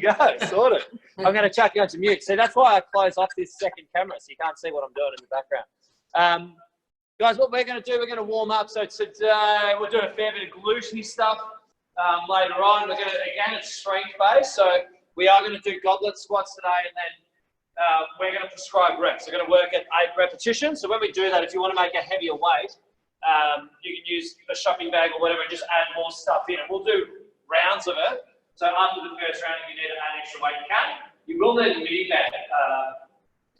go. Sorted. I'm going to chuck you onto mute. See, that's why I close off this second camera so you can't see what I'm doing in the background. Guys, what we're going to do, we're going to warm up. So today we'll do a fair bit of gluteny stuff. Later on, we're going to, again, it's strength-based. So we are going to do goblet squats today, and then we're going to prescribe reps. We're going to work at 8 repetitions. So when we do that, if you want to make a heavier weight, you can use a shopping bag or whatever and just add more stuff in. And we'll do rounds of it. So after the first round, if you need to add extra weight, you can. You will need a mini band,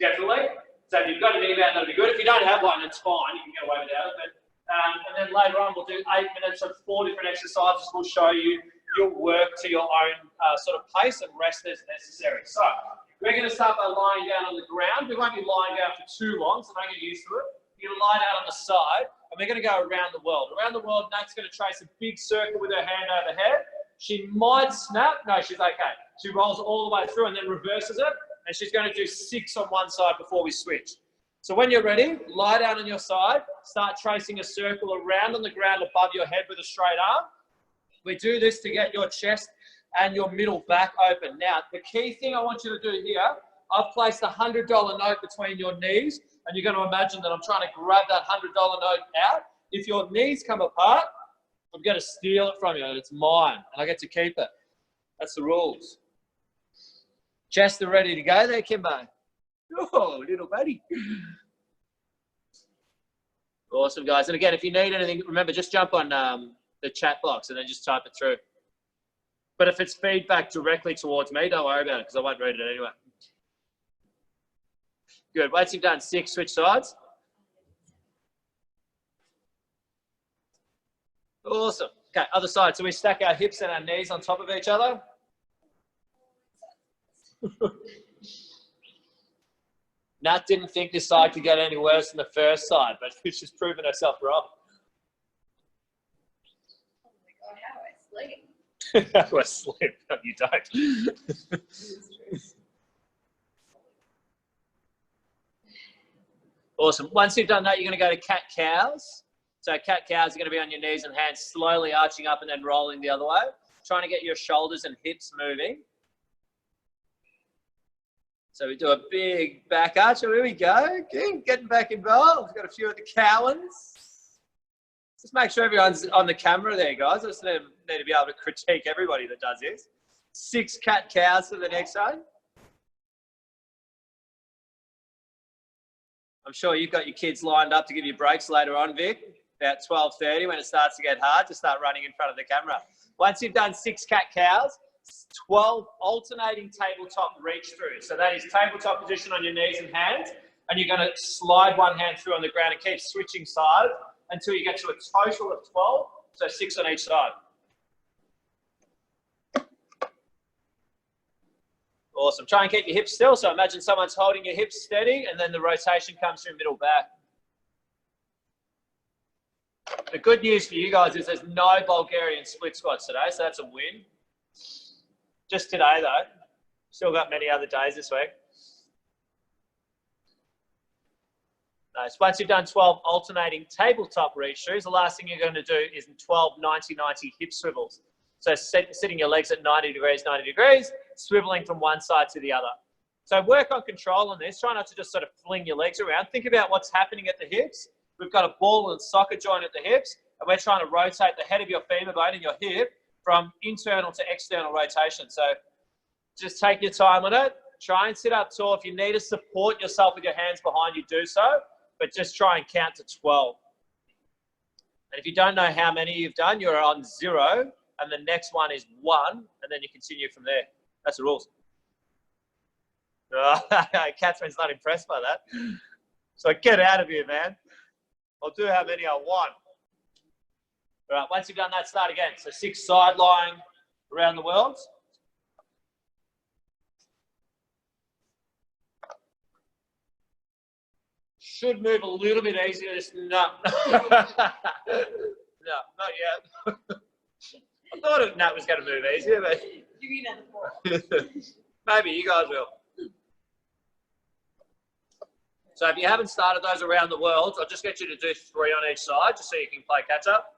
definitely. So if you've got a mini band, that'll be good. If you don't have one, it's fine. You can get away without it. But, and then later on, we'll do 8 minutes of 4 different exercises. We'll show you. You'll work to your own sort of pace and rest as necessary. So we're going to start by lying down on the ground. We won't be lying down for too long, so don't get used to it. You're going to lie down on the side, and we're going to go around the world. Around the world, Nat's going to trace a big circle with her hand overhead. She might snap. No, she's okay. She rolls all the way through and then reverses it, and she's going to do 6 on one side before we switch. So when you're ready, lie down on your side, start tracing a circle around on the ground above your head with a straight arm. We do this to get your chest and your middle back open. Now, the key thing I want you to do here, I've placed a $100 note between your knees, and you're going to imagine that I'm trying to grab that $100 note out. If your knees come apart, I'm going to steal it from you, and it's mine, and I get to keep it. That's the rules. Chest are ready to go there, Kimbo. Oh, little buddy. Awesome, guys. And again, if you need anything, remember, just jump on the chat box and then just type it through. But if it's feedback directly towards me, don't worry about it because I won't read it anyway. Good. Once you've done 6, switch sides. Awesome. Okay, other side. So we stack our hips and our knees on top of each other. Nat didn't think this side could get any worse than the first side, but she's proven herself wrong. Oh my God, how I sleep. How I sleep? No, you don't. Awesome. Once you've done that, you're going to go to cat-cows. So cat-cows are going to be on your knees and hands, slowly arching up and then rolling the other way. Trying to get your shoulders and hips moving. So we do a big back arch. So here we go. Okay, getting back involved. We've got a few of the Cowans. Just make sure everyone's on the camera there, guys. I just need to be able to critique everybody that does this. 6 cat-cows for the next one. I'm sure you've got your kids lined up to give you breaks later on, Vic. About 12:30 when it starts to get hard to start running in front of the camera. Once you've done 6 cat-cows, 12 alternating tabletop reach through. So that is tabletop position on your knees and hands, and you're going to slide one hand through on the ground and keep switching sides until you get to a total of 12, so 6 on each side. Awesome. Try and keep your hips still. So imagine someone's holding your hips steady, and then the rotation comes through middle back. The good news for you guys is there's no Bulgarian split squats today, so that's a win. Just today, though. Still got many other days this week. Nice. Once you've done 12 alternating tabletop reach throughs, the last thing you're going to do is 12 90-90 hip swivels. So sitting your legs at 90 degrees, swiveling from one side to the other. So work on control on this. Try not to just sort of fling your legs around. Think about what's happening at the hips. We've got a ball and socket joint at the hips, and we're trying to rotate the head of your femur bone and your hip from internal to external rotation. So just take your time on it. Try and sit up tall. If you need to support yourself with your hands behind you, do so, but just try and count to 12. And if you don't know how many you've done, you're on 0, and the next one is 1, and then you continue from there. That's the rules. Catherine's not impressed by that. So get out of here, man. I'll do how many I want. All right, once you've done that, start again. So 6 side lying around the world. Should move a little bit easier. Just no. No, not yet. I thought Nat was going to move easier, but Give me another 4. maybe you guys will. So if you haven't started those around the world, I'll just get you to do 3 on each side, just so you can play catch up.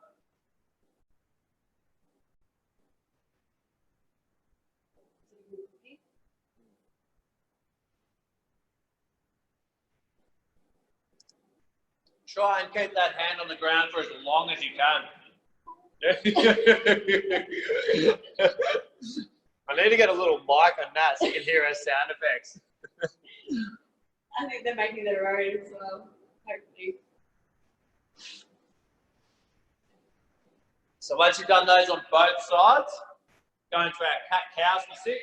Try and keep that hand on the ground for as long as you can. I need to get a little mic on that so you can hear our sound effects. I think they're making their own as well, hopefully. So once you've done those on both sides, go into our cat-cows for 6.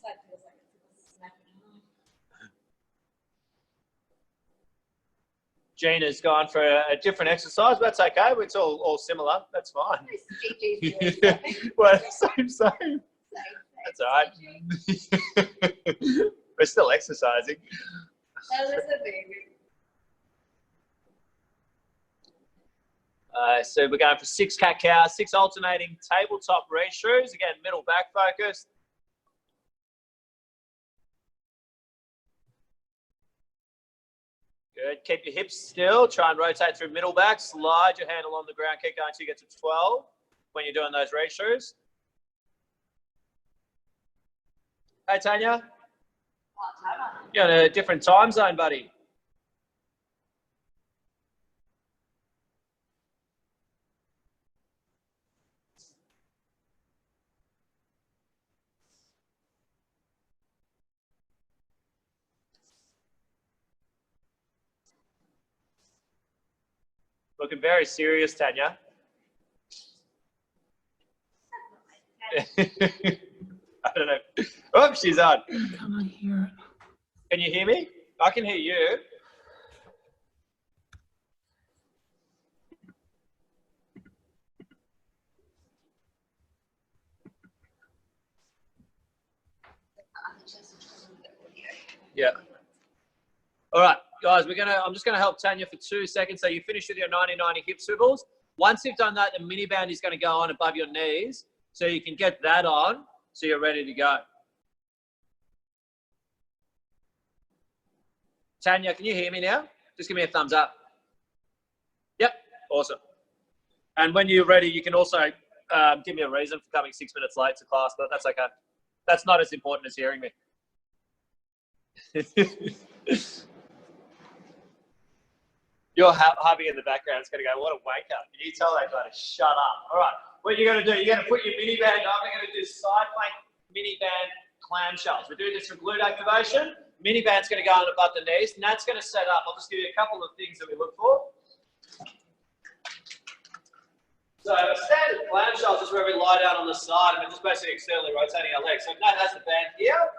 That feels like it's a snapping hard. Gina's gone for a different exercise, but that's okay. It's all similar. That's fine. Well, same. That's all right. We're still exercising. So we're going for 6 cat-cows, 6 alternating tabletop reshrews. Again, middle back focused. Good. Keep your hips still. Try and rotate through middle back. Slide your hand along the ground. Keep going until you get to 12 when you're doing those reshrews. Hey, Tanya. You're in a different time zone, buddy. Looking very serious, Tanya. I don't know. Oh, she's on. I can't hear it. Can you hear me? I can hear you. Yeah. All right, guys, I'm just gonna help Tanya for 2 seconds. So you finish with your 90-90 hip swivels. Once you've done that, the mini band is gonna go on above your knees. So you can get that on so you're ready to go. Tanya, can you hear me now? Just give me a thumbs up. Yep, awesome. And when you're ready, you can also give me a reason for coming 6 minutes late to class, but that's okay. That's not as important as hearing me. Your hubby in the background is going to go, what a wake up. Can you tell that guy to shut up? All right, what you're going to do, you're going to put your mini band on. We're going to do side plank mini band clamshells. We're doing this for glute activation. Mini band's going to go on above the knees. Nat's going to set up. I'll just give you a couple of things that we look for. So a standard clamshells is where we lie down on the side and we're just basically externally rotating our legs. So Nat has the band here,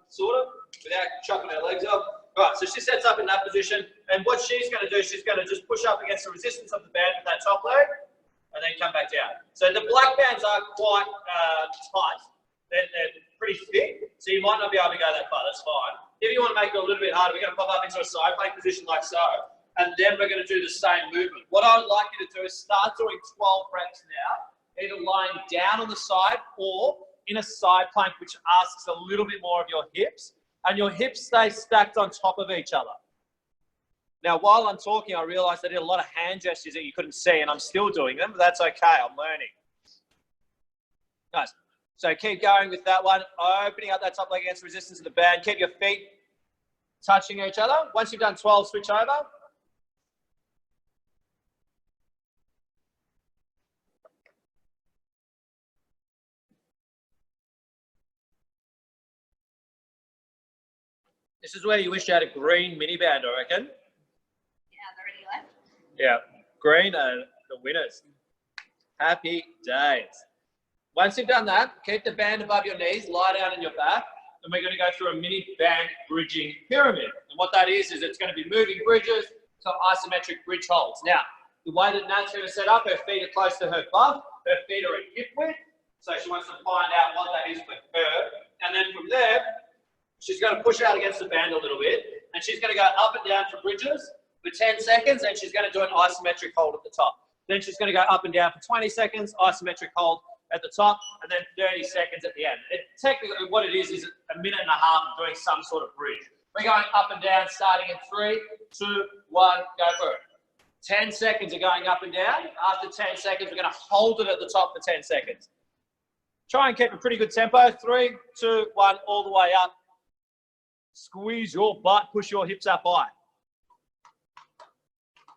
sort of, without chucking her legs up. Right, so she sets up in that position, and what she's going to do, she's going to just push up against the resistance of the band with that top leg, and then come back down. So the black bands are quite tight. They're pretty thick, so you might not be able to go that far, that's fine. If you want to make it a little bit harder, we're going to pop up into a side plank position like so, and then we're going to do the same movement. What I would like you to do is start doing 12 reps now, either lying down on the side or in a side plank, which asks a little bit more of your hips, and your hips stay stacked on top of each other. Now, while I'm talking, I realized I did a lot of hand gestures that you couldn't see, and I'm still doing them, but that's okay, I'm learning. Nice. So keep going with that one, opening up that top leg against the resistance of the band. Keep your feet touching each other. Once you've done 12, switch over. This is where you wish you had a green mini band, I reckon. Yeah, they're already left. Yeah, green are the winners. Happy days. Once you've done that, keep the band above your knees, lie down on your back, and we're going to go through a mini band bridging pyramid. And what that is it's going to be moving bridges to isometric bridge holds. Now, the way that Nat's going to set up, her feet are close to her butt, her feet are at hip width, so she wants to find out what that is for her. And then from there, she's going to push out against the band a little bit, and she's going to go up and down for bridges for 10 seconds, and she's going to do an isometric hold at the top. Then she's going to go up and down for 20 seconds, isometric hold at the top, and then 30 seconds at the end. Technically, what it is a minute and a half of doing some sort of bridge. We're going up and down, starting in 3, 2, 1, go for it. 10 seconds of going up and down. After 10 seconds, we're going to hold it at the top for 10 seconds. Try and keep a pretty good tempo. 3, 2, 1, all the way up. Squeeze your butt, push your hips up high.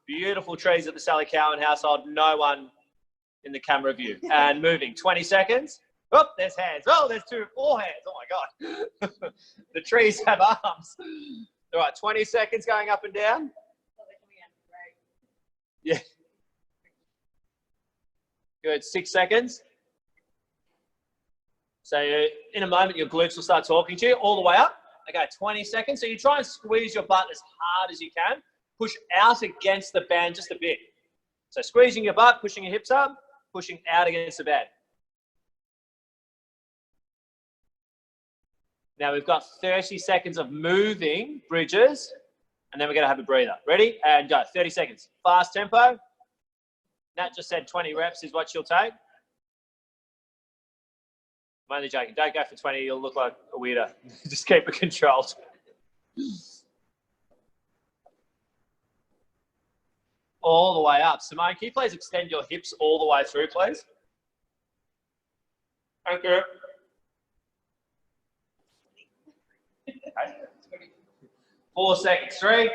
Beautiful trees at the Sally Cowan household. No one in the camera view. And moving. 20 seconds. Oh, there's hands. Oh, there's 4 hands. Oh, my God. The trees have arms. All right, 20 seconds going up and down. Yeah. Good. 6 seconds. So in a moment, your glutes will start talking to you all the way up. Okay, 20 seconds. So you try and squeeze your butt as hard as you can. Push out against the band just a bit. So squeezing your butt, pushing your hips up, pushing out against the band. Now we've got 30 seconds of moving bridges, and then we're going to have a breather. Ready? And go. 30 seconds. Fast tempo. Nat just said 20 reps is what she'll take. I'm only joking. Don't go for 20. You'll look like a weirdo. Just keep it controlled. All the way up. Simone, can you please extend your hips all the way through, please? Thank you. Okay. 4 seconds. 3,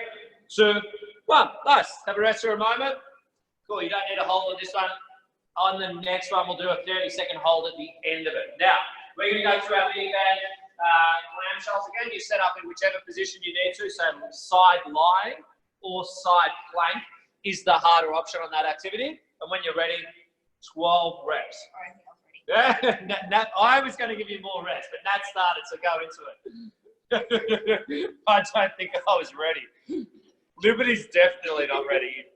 2, 1. Nice. Have a rest for a moment. Cool. You don't need a hold on this one. On the next one, we'll do a 30-second hold at the end of it. Now, we're going to go through our mini band clamshells again. You set up in whichever position you need to. So side lying or side plank is the harder option on that activity. And when you're ready, 12 reps. Yeah, I was going to give you more rest, but Nat started, so go into it. I don't think I was ready. Liberty's definitely not ready.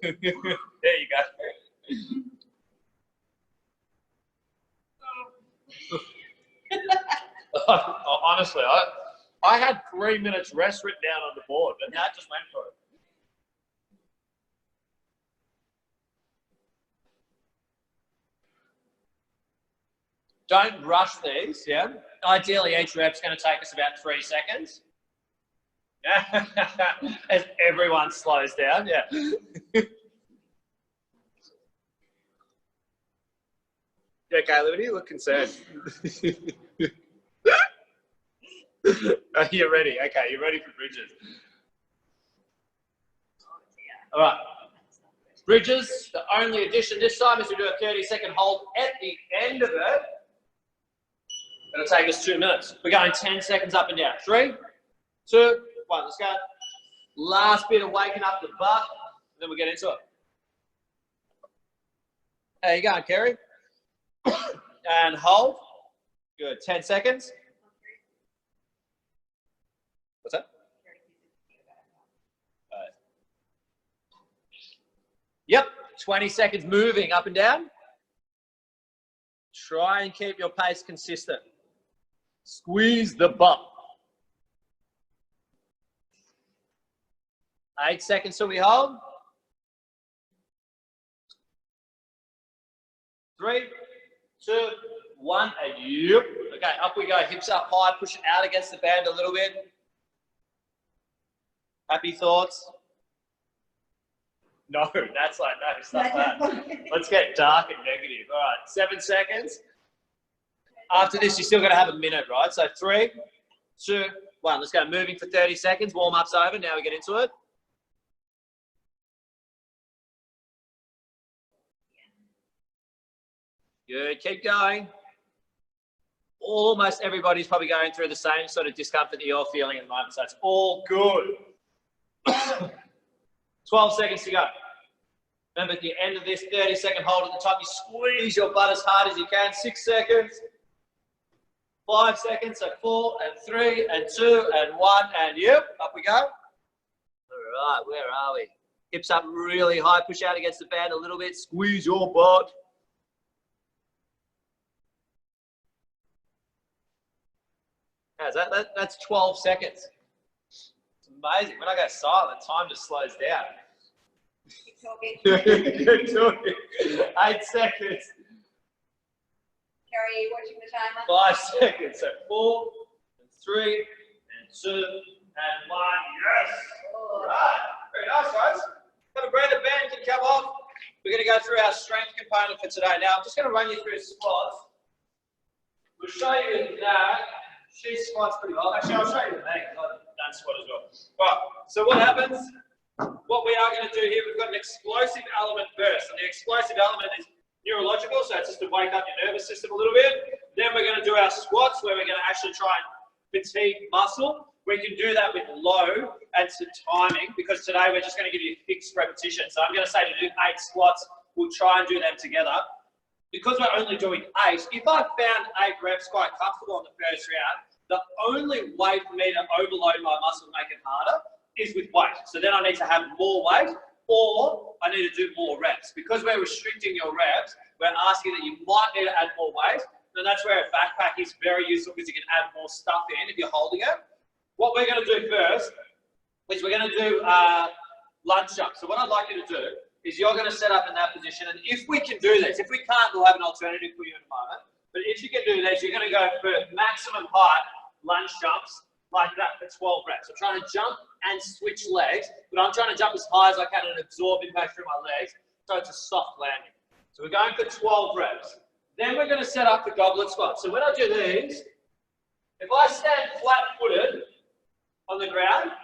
There you go. Honestly, I had 3 minutes rest written down on the board, but Nat just went for it. Don't rush these, yeah? Ideally, each rep's going to take us about 3 seconds. As everyone slows down, yeah. Okay, Liberty, you look concerned. You're ready. Okay, you're ready for bridges. All right. Bridges, the only addition this time is we do a 30-second hold at the end of it. It'll take us 2 minutes. We're going 10 seconds up and down. 3, 2, 1. Let's go. Last bit of waking up the butt, then we'll get into it. How you going, Kerry? And hold. Good. 10 seconds. What's that? Yep. 20 seconds moving up and down. Try and keep your pace consistent. Squeeze the butt. 8 seconds till we hold. 3, 2, 1, and yep. Okay, up we go. Hips up high, push it out against the band a little bit. Happy thoughts? No, that's like, no, stop that. Let's get dark and negative. All right, 7 seconds. After this, you're still going to have a minute, right? So 3, 2, 1. Let's go. Moving for 30 seconds. Warm-up's over. Now we get into it. Good. Keep going. Almost everybody's probably going through the same sort of discomfort that you're feeling at the moment, so it's all good. 12 seconds to go. Remember, at the end of this 30-second hold at the top, you squeeze your butt as hard as you can. 6 seconds. 5 seconds. So 4 and 3 and 2 and 1 and yep, up we go. All right, where are we? Hips up really high. Push out against the band a little bit. Squeeze your butt. How's that? That's 12 seconds. It's amazing. When I go silent, time just slows down. Keep talking. Keep talking. 8 seconds. Carrie, watching the timer. 5 seconds. So 4 and 3 and 2 and 1. Yes. All right. Very nice, guys. Have a breather. Band can come off. We're going to go through our strength component for today. Now, I'm just going to run you through squats. We'll show you that. She squats pretty well. Actually, I'll show you the thing. I've done squat as well. Right, so what happens, what we are going to do here, we've got an explosive element first. And the explosive element is neurological, so it's just to wake up your nervous system a little bit. Then we're going to do our squats, where we're going to actually try and fatigue muscle. We can do that with low and some timing, because today we're just going to give you fixed repetition. So I'm going to say to do 8 squats, we'll try and do them together. Because we're only doing 8, if I found 8 reps quite comfortable on the first round, the only way for me to overload my muscle to make it harder is with weight. So then I need to have more weight, or I need to do more reps. Because we're restricting your reps, we're asking that you might need to add more weight. And that's where a backpack is very useful, because you can add more stuff in if you're holding it. What we're going to do first is we're going to do lunge jumps. So what I'd like you to do is you're going to set up in that position. And if we can do this, if we can't, we'll have an alternative for you in a moment. But if you can do this, you're going to go for maximum height lunge jumps like that for 12 reps. I'm trying to jump and switch legs, but I'm trying to jump as high as I can and absorb impact through my legs, so it's a soft landing. So we're going for 12 reps. Then we're going to set up the goblet squat. So when I do these, if I stand flat-footed on the ground,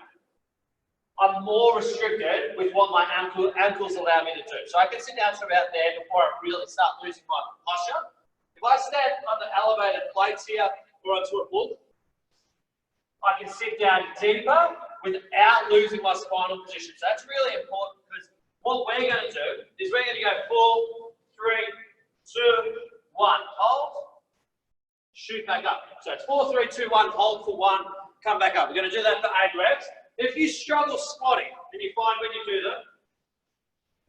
I'm more restricted with what my ankles allow me to do. So I can sit down to about there before I really start losing my posture. If I stand on the elevated plates here or onto a book, I can sit down deeper without losing my spinal position. So that's really important, because what we're going to do is we're going to go 4, 3, 2, 1, hold, shoot back up. So it's 4, 3, 2, 1, hold for 1, come back up. We're going to do that for 8 reps. If you struggle squatting, and you find when you do them,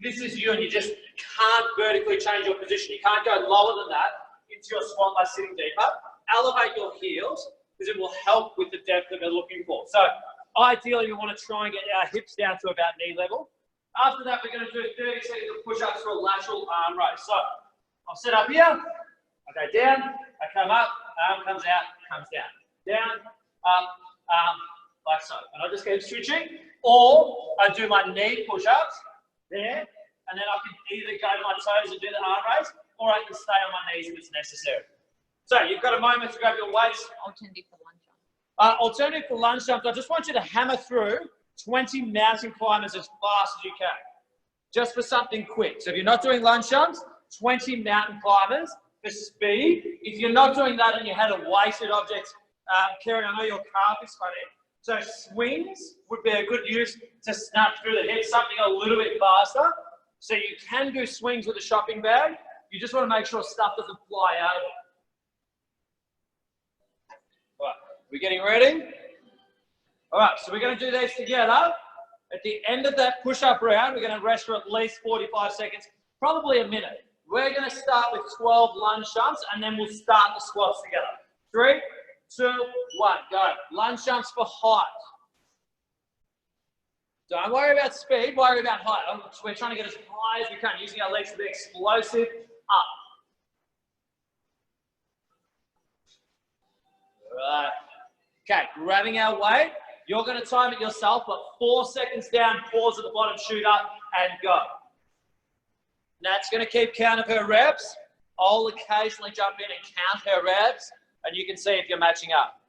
this is you and you just can't vertically change your position. You can't go lower than that into your squat by sitting deeper. Elevate your heels, because it will help with the depth that we're looking for. So ideally, we want to try and get our hips down to about knee level. After that, we're going to do 30 seconds of push-ups for a lateral arm raise. So I'll sit up here, I go down, I come up, arm comes out, comes down. Down, up, arm, like so. And I just keep switching. Or I do my knee push-ups there, and then I can either go to my toes and do the arm raise, or I can stay on my knees if it's necessary. So you've got a moment to grab your weights. Alternative for lunge jump. Alternative for lunge jumps, I just want you to hammer through 20 mountain climbers as fast as you can, just for something quick. So if you're not doing lunge jumps, 20 mountain climbers for speed. If you're not doing that and you had a weighted object, Kerry, I know your calf is funny. So swings would be a good use to snap through the hips, something a little bit faster. So you can do swings with a shopping bag. You just want to make sure stuff doesn't fly out of it. All right, we're getting ready? All right, so we're going to do these together. At the end of that push-up round, we're going to rest for at least 45 seconds, probably a minute. We're going to start with 12 lunge jumps, and then we'll start the squats together. 3, 2, 1, go. Lunge jumps for height. Don't worry about speed, worry about height. We're trying to get as high as we can, using our legs to be explosive up. Right. Okay, grabbing our weight. You're going to time it yourself, but 4 seconds down, pause at the bottom, shoot up, and go. Nat's going to keep count of her reps. I'll occasionally jump in and count her reps, and you can see if you're matching up.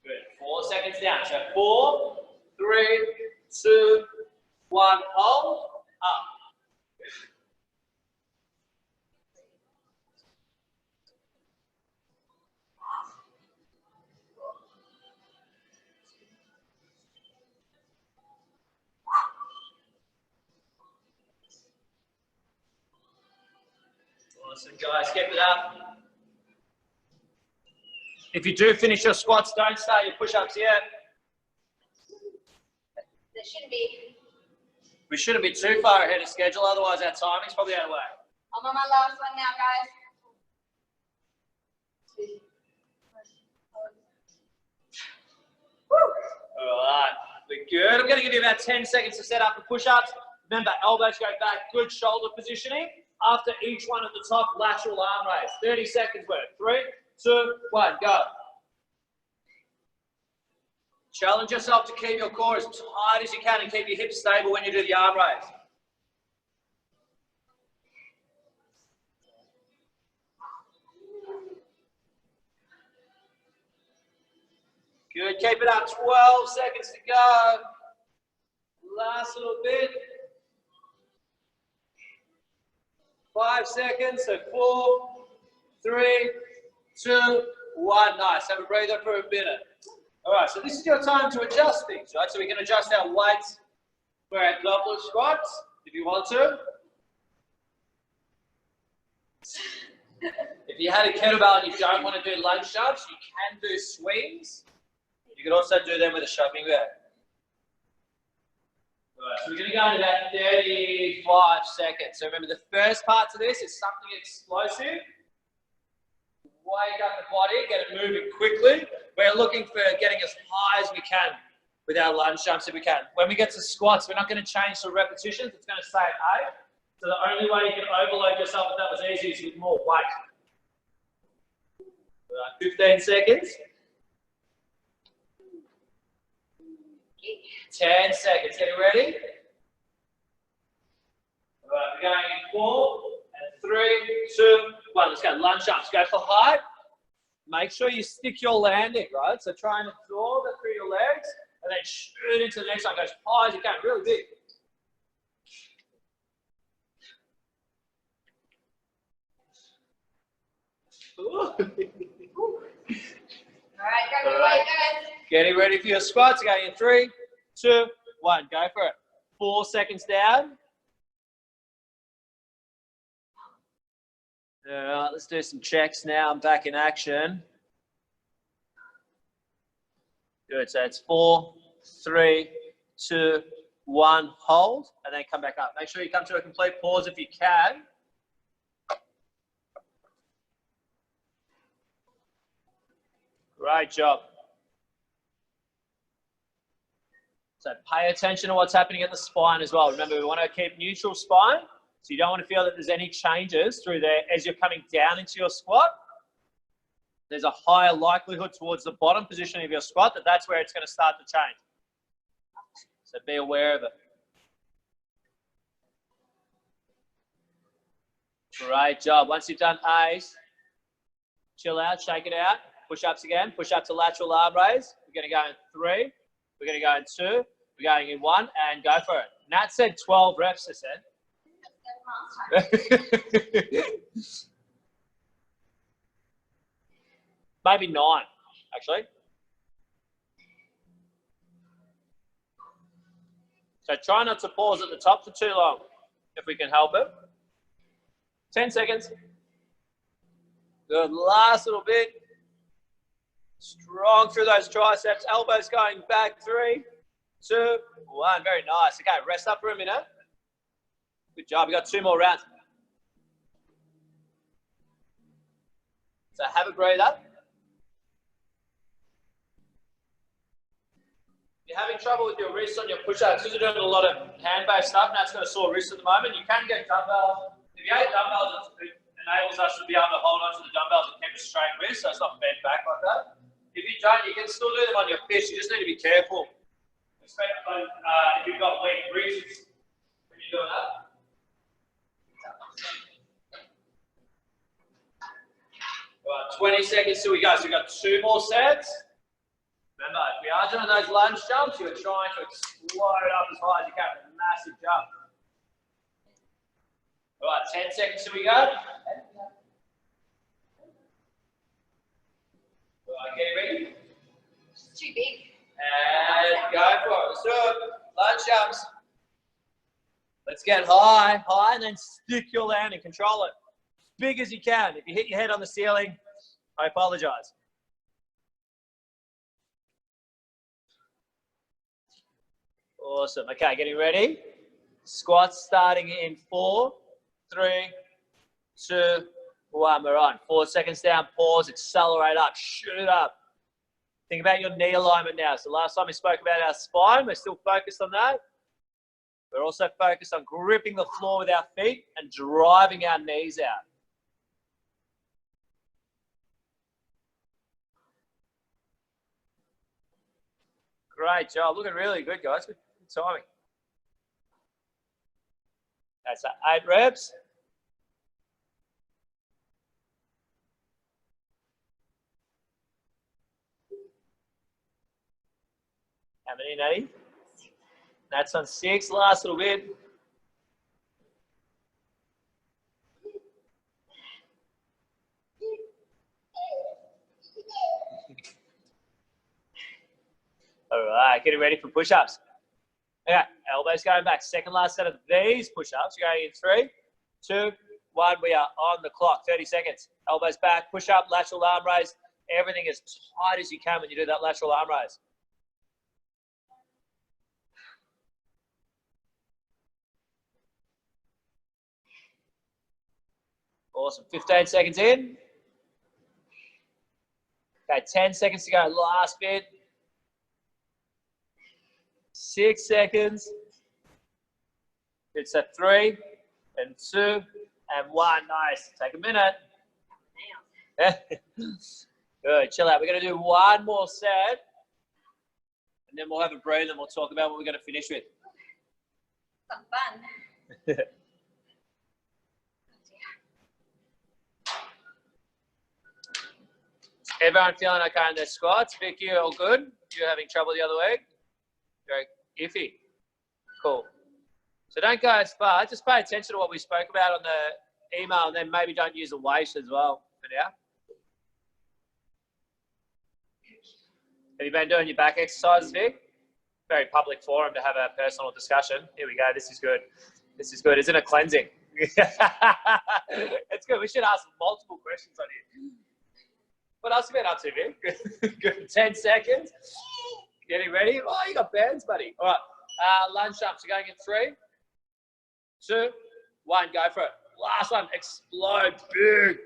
Good. 4 seconds down. So 4, 3, 2, 1, hold, up. Awesome, guys. Keep it up. If you do finish your squats, don't start your push-ups yet. There shouldn't be. We shouldn't be too far ahead of schedule, otherwise our timing's probably out of whack. I'm on my last one now, guys. All right, we're good. I'm going to give you about 10 seconds to set up the push-ups. Remember, elbows go back, good shoulder positioning. After each one at the top, lateral arm raise. 30 seconds worth. 3, 2, 1, go. Challenge yourself to keep your core as tight as you can and keep your hips stable when you do the arm raise. Good, keep it up, 12 seconds to go. Last little bit. 5 seconds, so 4, 3, 2, 1. Nice, have a breather for a minute. All right, so this is your time to adjust things, right? So we can adjust our weights for our goblet squats, if you want to. If you had a kettlebell and you don't want to do lunge jumps, you can do swings. You can also do them with a shoving bag. Right, so we're going to go into about 35 seconds. So remember, the first part to this is something explosive. Wake up the body, get it moving quickly. We're looking for getting as high as we can with our lunge jumps if we can. When we get to squats, we're not going to change the repetitions. It's going to stay at 8. So the only way you can overload yourself if that was easy is with more weight. Right, 15 seconds. 10 seconds. Getting ready? All right, we're going in 4, and 3, 2, 1. Let's go. Lunge jumps. Go for height. Make sure you stick your landing, right? So try and absorb it through your legs, and then shoot into the next one. Go as high as you can. Really big. All right, grab your weight, guys. Getting ready for your squats. Going in 3, 2, 1. Go for it. 4 seconds down. All right, let's do some checks now. I'm back in action. Good. So it's 4, 3, 2, 1. Hold, and then come back up. Make sure you come to a complete pause if you can. Great job. So pay attention to what's happening at the spine as well. Remember, we want to keep neutral spine. So you don't want to feel that there's any changes through there as you're coming down into your squat. There's a higher likelihood towards the bottom position of your squat that's where it's going to start to change. So be aware of it. Great job. Once you've done A's, chill out, shake it out. Push-ups again. Push-up to lateral arm raise. We're going to go in 3. We're going to go in 2. We're going in 1, and go for it. Nat said 12 reps, I said. Maybe 9, actually. So try not to pause at the top for too long, if we can help it. 10 seconds. Good. Last little bit. Strong through those triceps. Elbows going back. 3, 2, 1. Very nice. Okay, rest up for a minute. Good job. We've got 2 more rounds. So have a breather. If you're having trouble with your wrists on your push-ups, because you're doing a lot of hand-based stuff, and that's got a sore wrist at the moment, you can get dumbbells. If you have dumbbells, it enables us to be able to hold on to the dumbbells and keep a straight wrist, so it's not bent back like that. If you don't, you can still do them on your fists. You just need to be careful, especially if you've got weak wrists when you're doing that. Right, 20 seconds till we go. So we've got 2 more sets. Remember, if we are doing those lunge jumps, you're trying to explode up as high as you can. A massive jump. All right, 10 seconds till we go. All right, get ready. It's too big. And go for it. Let's do it. Lunge jumps. Let's get high, high, and then stick your landing. Control it. Big as you can. If you hit your head on the ceiling, I apologize. Awesome. Okay, getting ready. Squats starting in 4, 3, 2, 1. We're on. 4 seconds down. Pause. Accelerate up. Shoot up. Think about your knee alignment now. So last time we spoke about our spine, we're still focused on that. We're also focused on gripping the floor with our feet and driving our knees out. Great job. Looking really good, guys. Good timing. That's 8 reps. How many, Natty? That's on 6. Last little bit. All right, getting ready for push-ups. Okay, elbows going back. Second last set of these push-ups. You're going in 3, 2, 1. We are on the clock. 30 seconds. Elbows back, push-up, lateral arm raise. Everything as tight as you can when you do that lateral arm raise. Awesome. 15 seconds in. Okay, 10 seconds to go. Last bit. 6 seconds. It's a 3 and 2 and 1. Nice. Take a minute. Good. Chill out. We're going to do one more set. And then we'll have a breathe and we'll talk about what we're going to finish with. Some fun. Everyone feeling okay in their squats? Vicky, all good? You're having trouble the other week? Very iffy. Cool. So don't go as far. Just pay attention to what we spoke about on the email, and then maybe don't use a weight as well for now. Have you been doing your back exercises, Vic? Very public forum to have a personal discussion. Here we go. This is good. This is good. Isn't it cleansing? It's good. We should ask multiple questions on here. What else have you been up to, Vic? Good. 10 seconds. Getting ready. Oh, you got bands, buddy. All right. Lunge jumps. You're going in 3, 2, 1. Go for it. Last one. Explode. Big.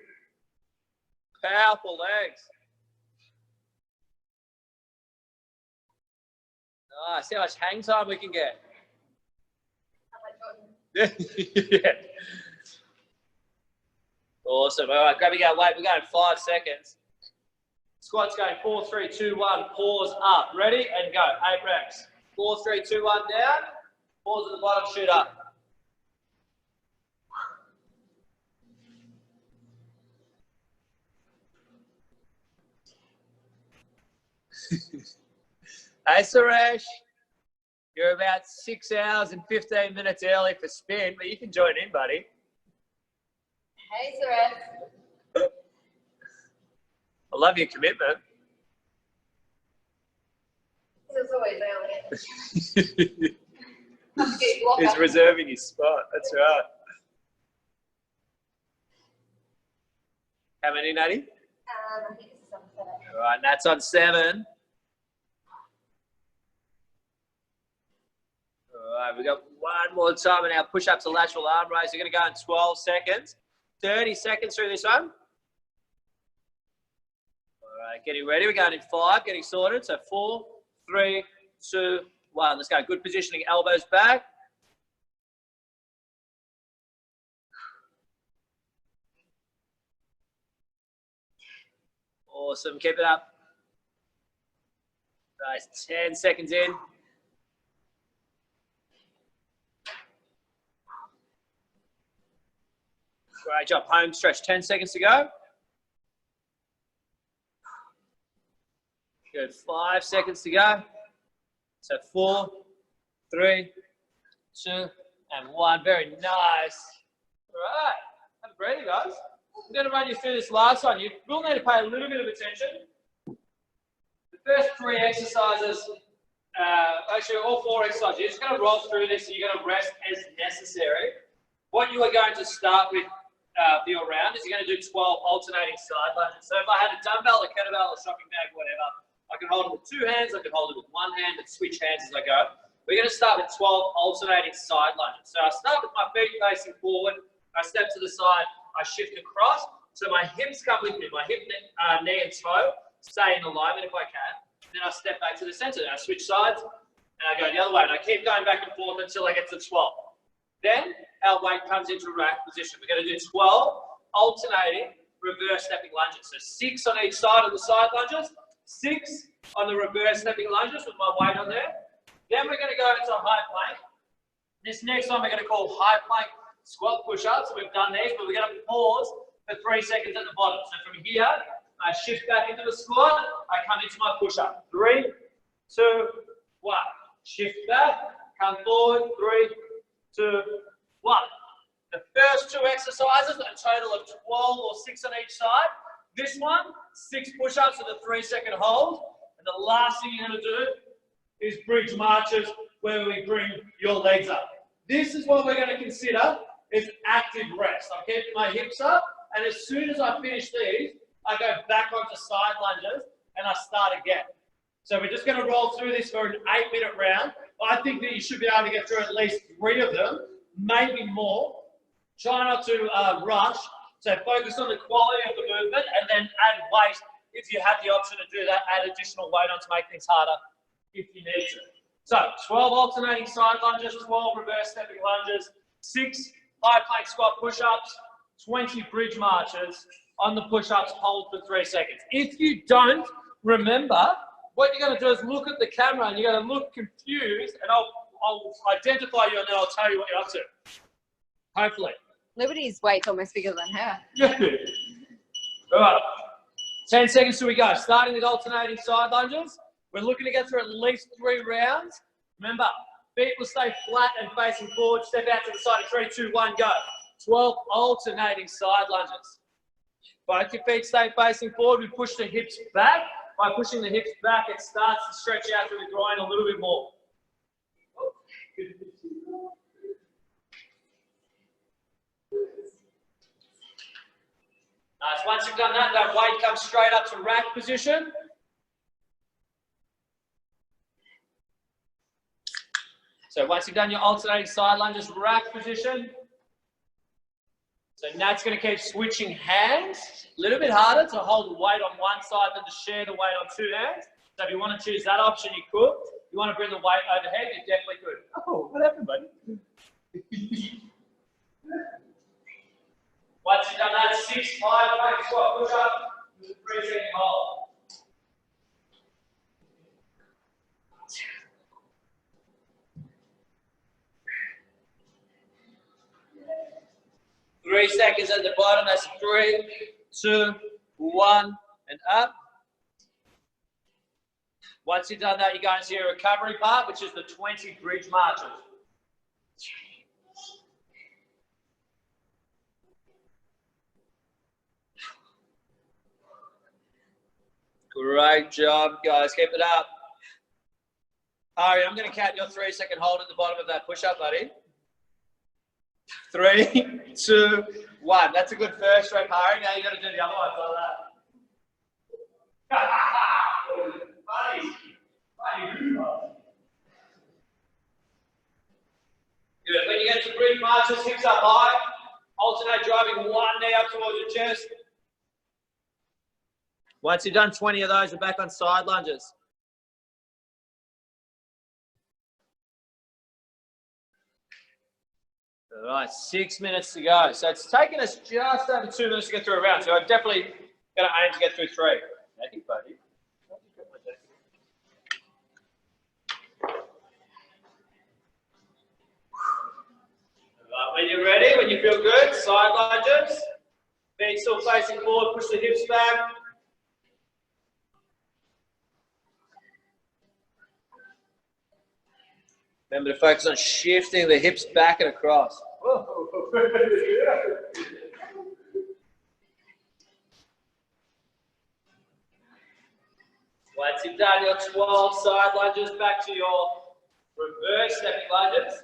Powerful legs. Nice. See how much hang time we can get. Yeah. Awesome. All right. Grab your weight. We're going 5 seconds. Squats going 4, 3, 2, 1. Pause up. Ready? And go. 8 reps. 4, 3, 2, 1 down. Pause at the bottom. Shoot up. Hey, Suresh. You're about 6 hours and 15 minutes early for spin, but you can join in, buddy. Hey, Suresh. I love your commitment. It's always early. He's reserving his spot. That's right. How many, Natty? I think it's on 7. All right, Nat's on 7. All right, we've got one more time in our push-ups to lateral arm raise. We're going to go in 12 seconds. 30 seconds through this one. All right, getting ready. We're going in 5, getting sorted. So 4, 3, 2, 1. Let's go. Good positioning. Elbows back. Awesome. Keep it up. Nice. 10 seconds in. Great job. Home stretch. 10 seconds to go. Good. 5 seconds to go. So 4, 3, 2, and 1. Very nice. All right. Have a breather, guys. I'm going to run you through this last one. You will need to pay a little bit of attention. The first 3 exercises, actually all 4 exercises, you're just going to roll through this and you're going to rest as necessary. What you are going to start with for your round is you're going to do 12 alternating side lunges. So if I had a dumbbell, a kettlebell, a shopping bag, whatever, I can hold it with 2 hands, I can hold it with 1 hand, and switch hands as I go. We're going to start with 12 alternating side lunges. So I start with my feet facing forward, I step to the side, I shift across, so my hips come with me, my hip, knee and toe stay in alignment if I can. Then I step back to the center, and I switch sides, and I go the other way, and I keep going back and forth until I get to 12. Then our weight comes into rack position. We're going to do 12 alternating reverse stepping lunges. So 6 on each side of the side lunges, 6 on the reverse stepping lunges with my weight on there. Then we're going to go into high plank. This next one we're going to call high plank squat push-ups. We've done these, but we're going to pause for 3 seconds at the bottom. So from here, I shift back into the squat. I come into my push-up. 3, 2, 1. Shift back, come forward, 3, 2, 1. The first 2 exercises, a total of 12 or 6 on each side. This one, 6 push-ups with a 3-second hold. And the last thing you're going to do is bridge marches where we bring your legs up. This is what we're going to consider is active rest. I'm keeping my hips up, and as soon as I finish these, I go back onto side lunges and I start again. So we're just going to roll through this for an 8-minute round. I think that you should be able to get through at least 3 of them, maybe more. Try not to rush. So focus on the quality of the movement and then add weight if you have the option to do that. Add additional weight on to make things harder if you need to. So 12 alternating side lunges, 12 reverse stepping lunges, 6 high plank squat push-ups, 20 bridge marches. On the push-ups, hold for 3 seconds. If you don't remember, what you're going to do is look at the camera and you're going to look confused, and I'll identify you and then I'll tell you what you're up to. Hopefully. Liberty's weight's almost bigger than her. All right. 10 seconds till we go. Starting with alternating side lunges. We're looking to get through at least 3 rounds. Remember, feet will stay flat and facing forward. Step out to the side of 3, 2, 1, go. 12 alternating side lunges. Both your feet stay facing forward. We push the hips back. By pushing the hips back, it starts to stretch out through the groin a little bit more. Nice. Once you've done that, that weight comes straight up to rack position. So once you've done your alternating side lunges, rack position. So Nat's going to keep switching hands. A little bit harder to hold the weight on one side than to share the weight on 2 hands. So if you want to choose that option, you could. If you want to bring the weight overhead, you definitely could. Oh, what happened, buddy? Once you've done that, 6 high plank squat push-up with a 3-second hold. Three seconds at the bottom. That's 3, 2, 1, and up. Once you've done that, you go into your recovery part, which is the 20 bridge marches. Great job, guys. Keep it up. Harry, I'm going to count your 3-second hold at the bottom of that push-up, buddy. 3, 2, 1. That's a good first rep, Harry. Now you got to do the other ones like that. Buddy. Good. When you get to bridge marches, hips up high. Alternate driving one knee up towards your chest. Once you've done 20 of those, we're back on side lunges. All right, 6 minutes to go. So it's taken us just over 2 minutes to get through a round. So I'm definitely going to aim to get through 3. Thank you, buddy. When you're ready, when you feel good, side lunges. Feet still facing forward, push the hips back. Remember to focus on shifting the hips back and across. Once you've done your 12 side lunges, back to your reverse stepping lunges.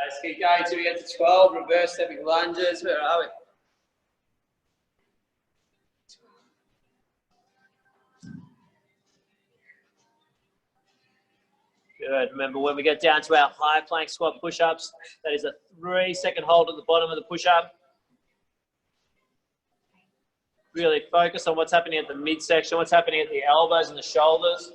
Let's keep going until we get to 12 reverse stepping lunges. Where are we? Good. Remember, when we get down to our high plank squat push-ups, that is a 3-second hold at the bottom of the push-up. Really focus on what's happening at the midsection, what's happening at the elbows and the shoulders.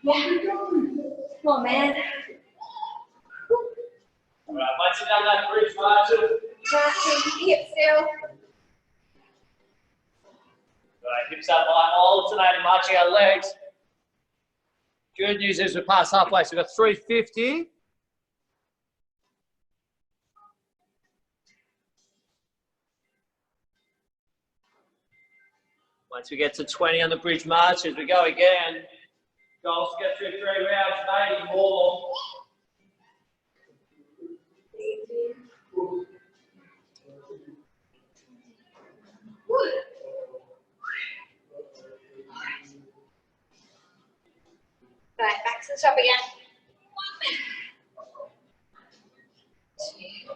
Yeah. Come on, man. All right, once you've done that bridge marches. Marching hip still. All right, hips up line, alternating, marching our legs. Good news is we're past halfway, so we've got 350. Once we get to 20 on the bridge marches, we go again. Goals to get through 3 rounds, maybe more. Right, back to the top again. 1, 2, 3.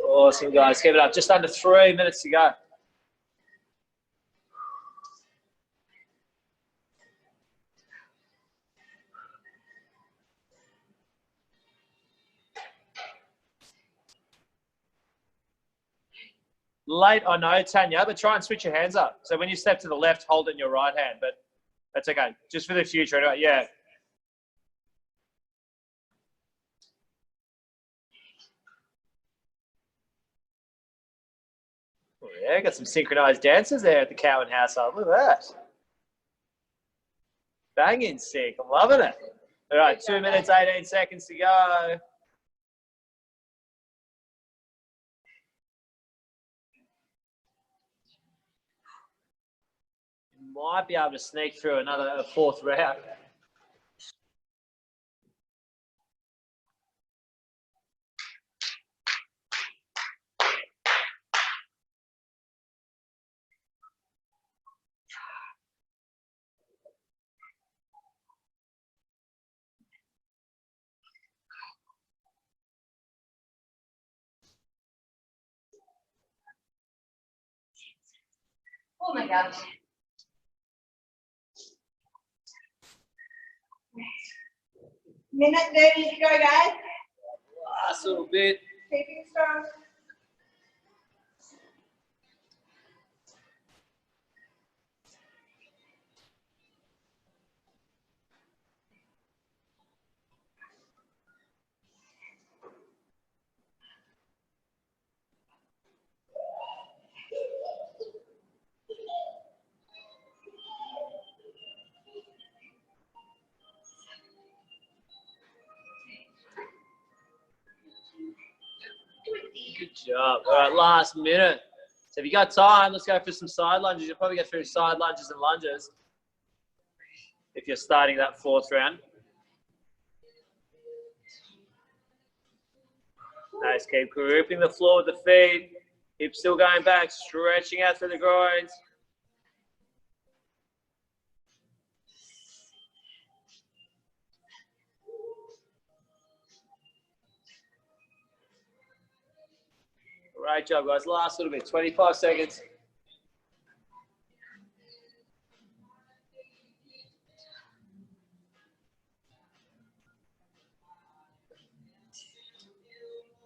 Awesome, guys. Keep it up. Just under 3 minutes to go. Late, I know, Tanya, but try and switch your hands up. So when you step to the left, hold it in your right hand, but that's okay. Just for the future, anyway. Yeah. Oh, yeah, got some synchronized dancers there at the Cowan household. Look at that. Banging sick. I'm loving it. All right, 2 minutes, 18 seconds to go. You might be able to sneak through another 4th round. Oh my gosh. Minute 30 to go, guys. Last little bit. Keeping strong. Good job. All right, last minute. So if you got time, let's go for some side lunges. You'll probably get through side lunges and lunges if you're starting that 4th round. Nice. Keep gripping the floor with the feet. Hips still going back, stretching out through the groins. Great job, guys. Last little bit, 25 seconds.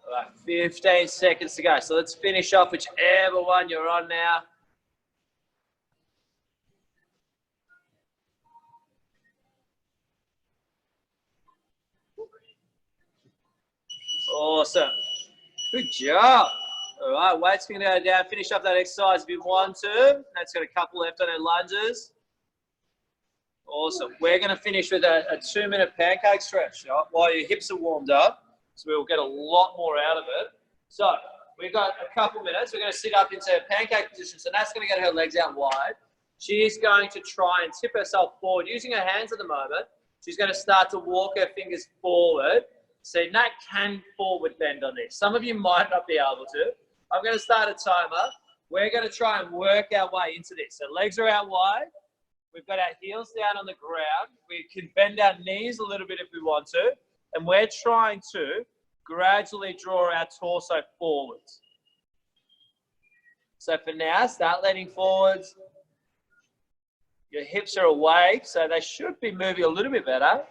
All right, 15 seconds to go. So let's finish off whichever one you're on now. Awesome. Good job. All right, weight's going to go down. Finish up that exercise if you want to. That's got a couple left on our lunges. Awesome. We're going to finish with a 2-minute pancake stretch while your hips are warmed up. So we'll get a lot more out of it. So we've got a couple minutes. We're going to sit up into a pancake position. So Nat's going to get her legs out wide. She's going to try and tip herself forward using her hands at the moment. She's going to start to walk her fingers forward. So Nat can forward bend on this. Some of you might not be able to. I'm going to start a timer. We're going to try and work our way into this. So legs are out wide. We've got our heels down on the ground. We can bend our knees a little bit if we want to. And we're trying to gradually draw our torso forwards. So for now, start leaning forwards. Your hips are awake, so they should be moving a little bit better.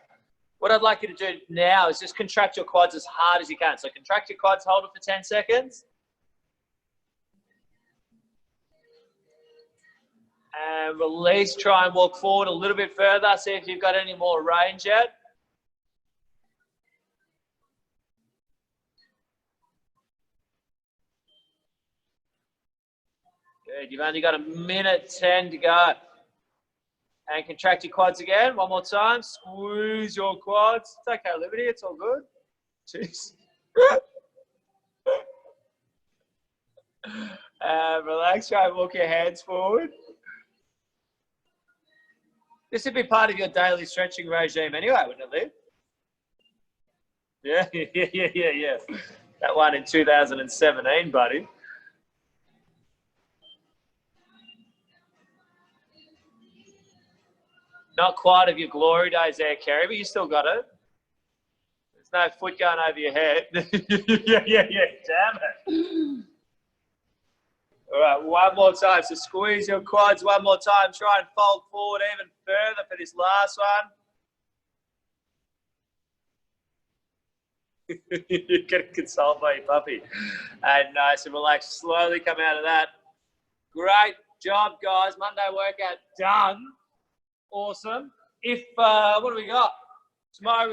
What I'd like you to do now is just contract your quads as hard as you can. So contract your quads, hold it for 10 seconds. And release, try and walk forward a little bit further. See if you've got any more range yet. Good, you've only got 1:10 to go. And contract your quads again, one more time. Squeeze your quads. It's okay, Liberty, it's all good. Jeez. Relax, try and walk your hands forward. This would be part of your daily stretching regime anyway, wouldn't it, Liv? Yeah. That one in 2017, buddy. Not quite of your glory days there, Kerry, but you still got it. There's no foot going over your head. yeah, damn it. All right, one more time. So squeeze your quads one more time. Try and fold forward even further for this last one. You're getting consoled by your puppy. And nice and relaxed. Slowly come out of that. Great job, guys. Monday workout done. Awesome. If, what do we got? Tomorrow